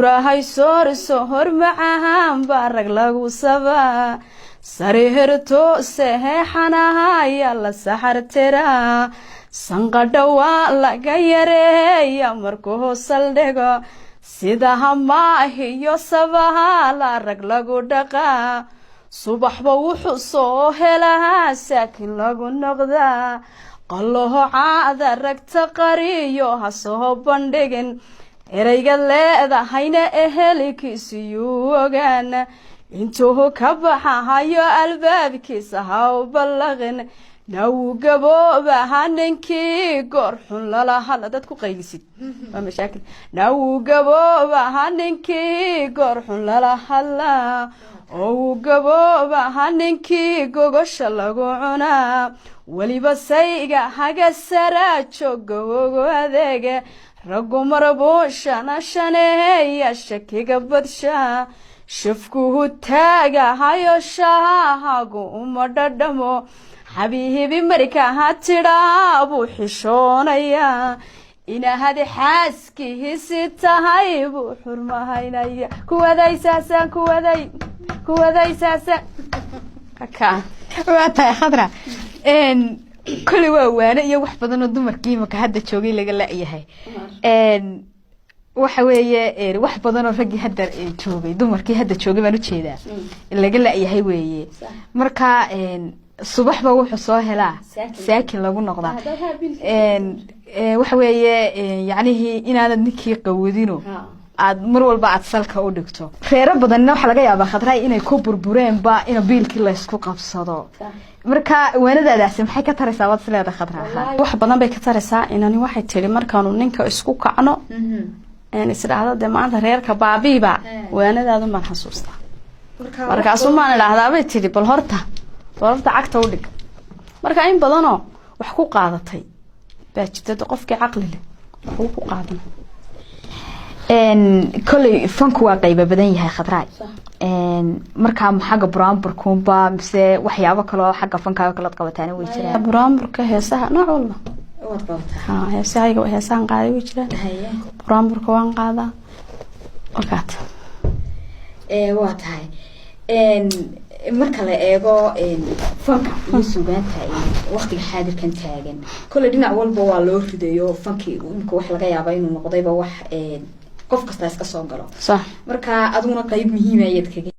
rahay soor macaan barag lagu saba sarihirto seexanaha ya la saxartira sanqadha waa laga yareeya markuu saldhigo sida hamaahiyo sabaha la rag lagu dhaqaa subaxba wuxuu soo helaa saakin lagu noqdaa qalloho caada ragta qariyo ha soo bandhigin erayga leedahayna ehelikiisiyuu ogaan intuu ka baxahayo albaabkiisa ha u ballaqin nawu gaboobaha ninkii goor xun lala hadla dad ku qaylisid waa mashaakil nawu gaboobaha ninkii goor xun lala hadlaa oo gaboobaha ninkii gogosha lagu cunaa weliba sayga haga saraa joogo adeega raggu marabuushana shaneeya shakiga badsha shafkuhu taagahayo shaahagu uma dhadhamo xabiibi markaa tidhaa buu xishoonayaa inahadi xaaskiisi tahay buu xurmahaynaya kuwadaysaasaan kuwadaysaasaan waa tahay khadra kole waa waane iyo wax badanoo dumarkii imaka hadda joogay laga la-yahay waxa weeye wax badanoo raggii hadda joogay dumarkii hadda joogay baan ujeedaa laga la-yahay weeye marka subaxba wuxuu soo helaa saakin lagu noqdaa waxa weeye yacnihii inaanad ninkii qawadino aad mar walba aad salka u dhigto reero badanna waxa laga yaabaa khadray inay ku burbureenba in biilkii la isku qabsado marka waanadaadaasi maxay ka taraysaa wad sileeda khadraa wax badan bay ka taraysaa inani waxay tiri markaanu ninka isku kacno isdhaahdo dee maanta reerka baabiiba waanadaadu maan xasuustaa markaasuu maan idhaahdaa bay tiri bal horta cagta u dhig marka in badanoo wax ku qaadatay baa jirta qofkii caqli leh waxuu ku qaadan koley fanku waa qayba badan yahay khadray markaa xagga buraanburkunba mise waxyaabo kaloo xagga fankaaga kalaad qabataana way jiraan buraanburka heesaha nooc walba heesahan qaaday way jiraan buraanburka waan qaadaa wakaata waa tahay marka la eego fanka iyo suugaanta waqtiga xaadirkan taagan kole dhinac walba waa loo ridayo fankii imka wax laga yaaba inuu noqdayba wax qof kasta iska soo galo صح marka aduna qayb muhiim ah ayad kaga